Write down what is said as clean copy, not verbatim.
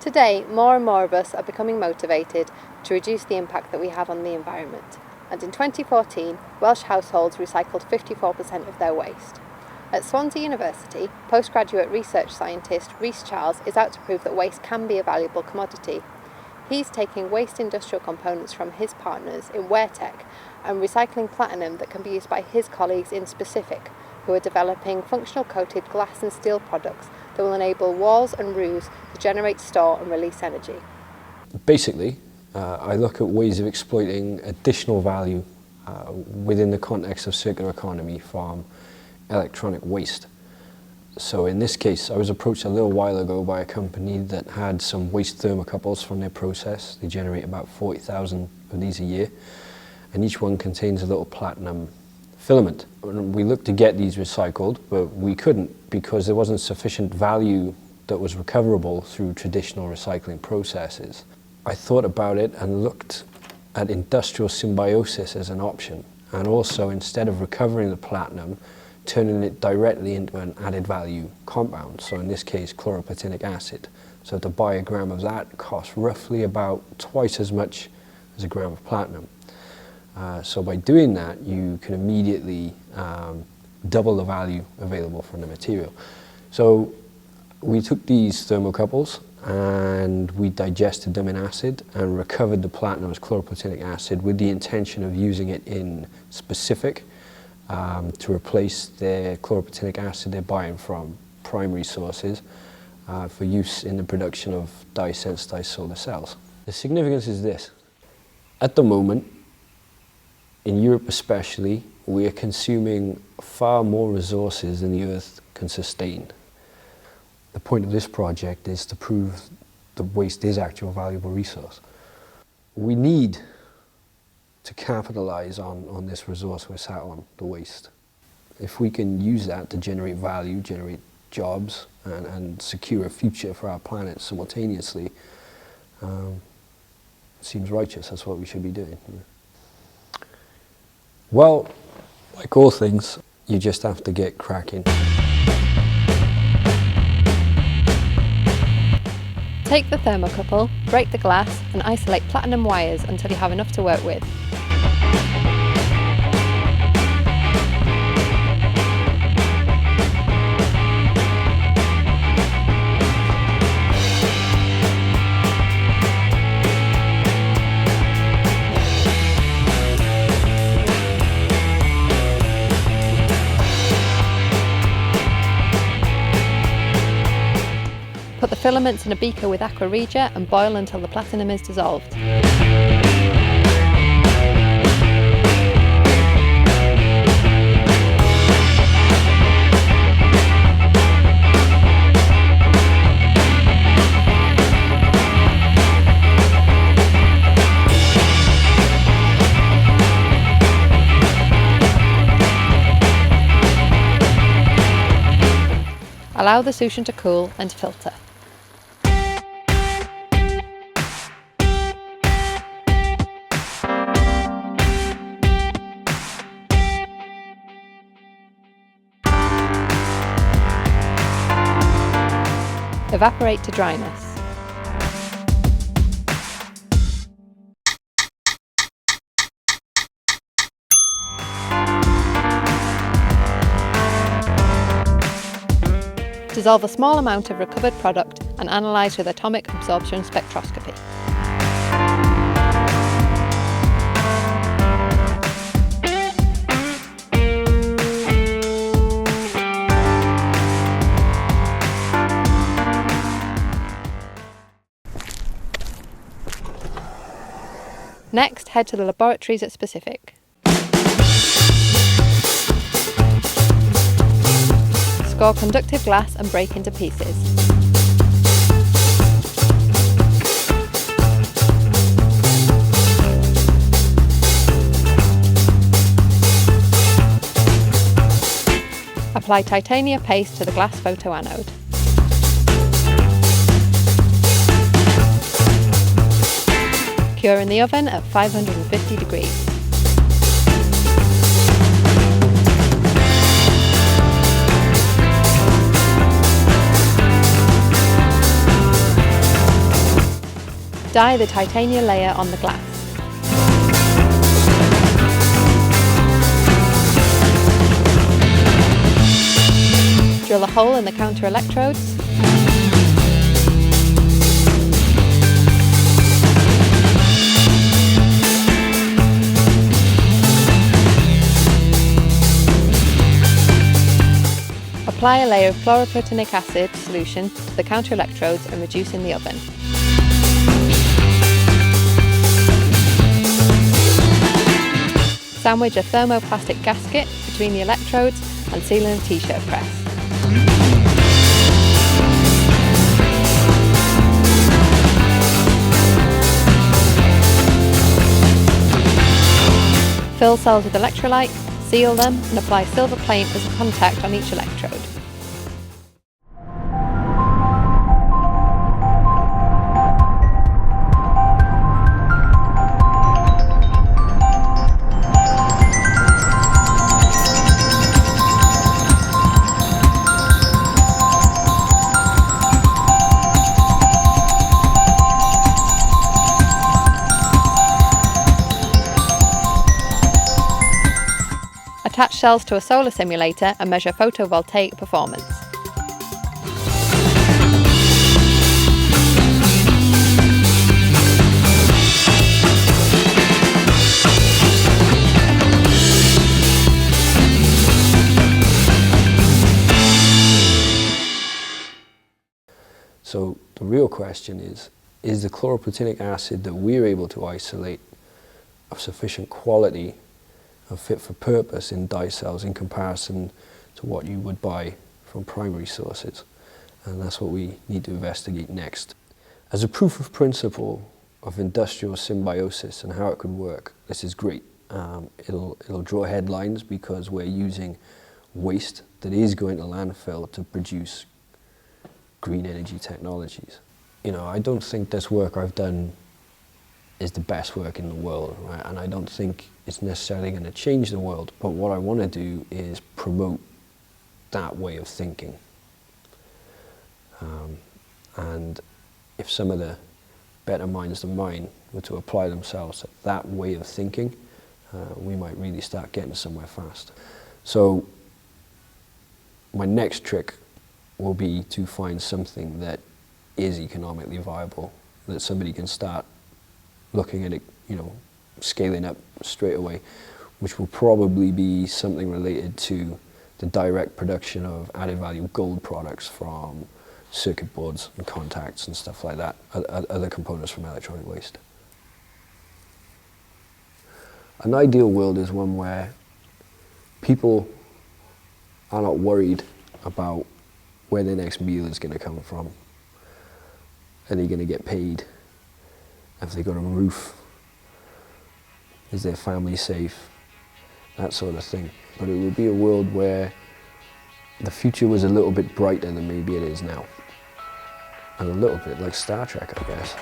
Today, more and more of us are becoming motivated to reduce the impact that we have on the environment, and in 2014, Welsh households recycled 54% of their waste. At Swansea University, postgraduate research scientist Rhys Charles is out to prove that waste can be a valuable commodity. He's taking waste industrial components from his partners in wear tech and recycling platinum that can be used by his colleagues in Specific, who are developing functional coated glass and steel products that will enable walls and roofs to generate, store and release energy. Basically, I look at ways of exploiting additional value within the context of circular economy from electronic waste. So in this case, I was approached a little while ago by a company that had some waste thermocouples from their process. They generate about 40,000 of these a year, and each one contains a little platinum filament. We looked to get these recycled, but we couldn't because there wasn't sufficient value that was recoverable through traditional recycling processes. I thought about it and looked at industrial symbiosis as an option, and also instead of recovering the platinum, turning it directly into an added value compound, so in this case chloroplatinic acid. So to buy a gram of that costs roughly about twice as much as a gram of platinum. So by doing that, you can immediately double the value available from the material. So we took these thermocouples and we digested them in acid and recovered the platinum as chloroplatinic acid with the intention of using it in Specific to replace their chloroplatinic acid they're buying from primary sources for use in the production of dye-sensitized solar cells. The significance is this. At the moment, in Europe especially, we are consuming far more resources than the Earth can sustain. The point of this project is to prove that waste is actually a valuable resource. We need to capitalize on this resource we're sat on, the waste. If we can use that to generate value, generate jobs, and secure a future for our planet simultaneously, it seems righteous. That's what we should be doing. Well, like all things, you just have to get cracking. Take the thermocouple, break the glass and isolate platinum wires until you have enough to work with. Put the filaments in a beaker with aqua regia and boil until the platinum is dissolved. Allow the solution to cool and filter. Evaporate to dryness. Dissolve a small amount of recovered product and analyse with atomic absorption spectroscopy. Next, head to the laboratories at Specific. Score conductive glass and break into pieces. Apply titania paste to the glass photoanode. Cure in the oven at 550 degrees. Dye the titanium layer on the glass. Drill a hole in the counter electrodes. Apply a layer of chloroplatinic acid solution to the counter electrodes and reduce in the oven. Sandwich a thermoplastic gasket between the electrodes and seal in a t-shirt press. Fill cells with electrolyte, seal them and apply silver paint as a contact on each electrode. Attach cells to a solar simulator and measure photovoltaic performance. So the real question is the chloroplatinic acid that we're able to isolate of sufficient quality and fit for purpose in dye cells in comparison to what you would buy from primary sources? And that's what we need to investigate next. As a proof of principle of industrial symbiosis and how it could work, this is great. It'll draw headlines because we're using waste that is going to landfill to produce green energy technologies. You know, I don't think this work I've done is the best work in the world, right? And I don't think it's necessarily going to change the world, but what I want to do is promote that way of thinking. And if some of the better minds than mine were to apply themselves to that way of thinking, we might really start getting somewhere fast. So my next trick will be to find something that is economically viable, that somebody can start looking at it, you know, scaling up straight away, which will probably be something related to the direct production of added value gold products from circuit boards and contacts and stuff like that, other components from electronic waste. An ideal world is one where people are not worried about where their next meal is going to come from. Are they going to get paid? Have they got a roof? Is their family safe? That sort of thing. But it would be a world where the future was a little bit brighter than maybe it is now. And a little bit like Star Trek, I guess.